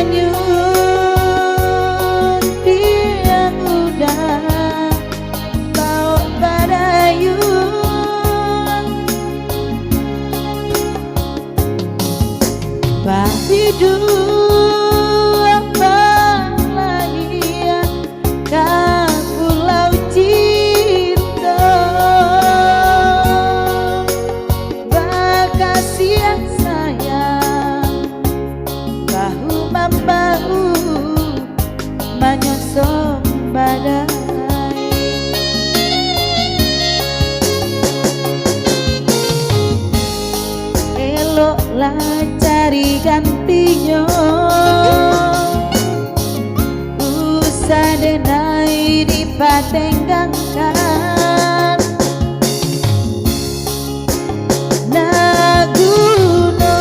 Manyun biang udah bawa padayun Bahidu apa lagi ke pulau cinta Bakasi yang sayang bahu membahu menyosong badai eloklah cari gantinya usah denai dipatenggangkan naguna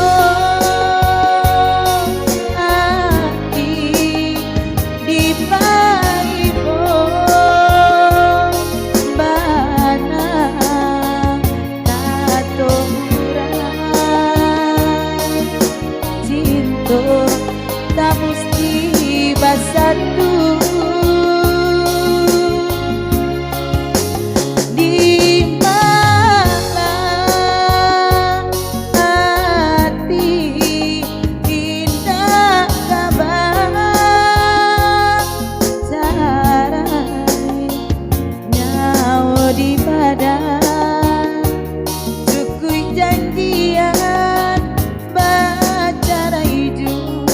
hati dipaibon bana tato cinta tak mesti basatu di mana hati tidak kabar carai nyawa di badan cukui janjian bacara hidup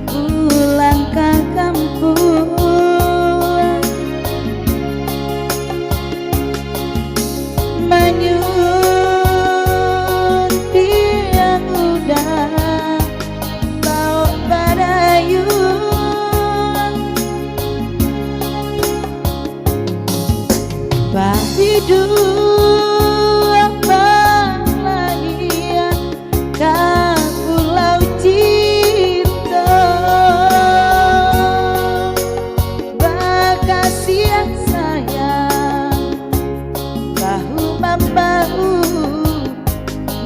pulang ke kampung Manyun biang udah bawa padayun Bahidu apa lagi ke pulau cinta Bakasi yang sayang bahu membahu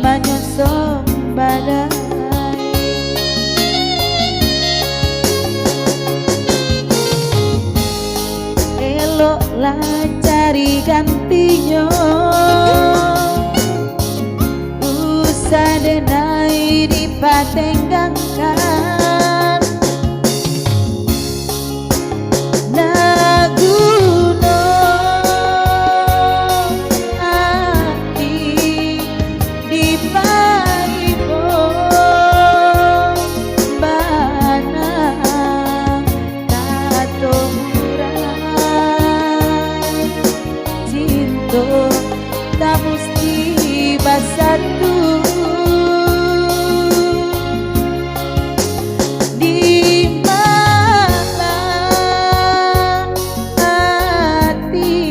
menyosong badai eloklah cari ganti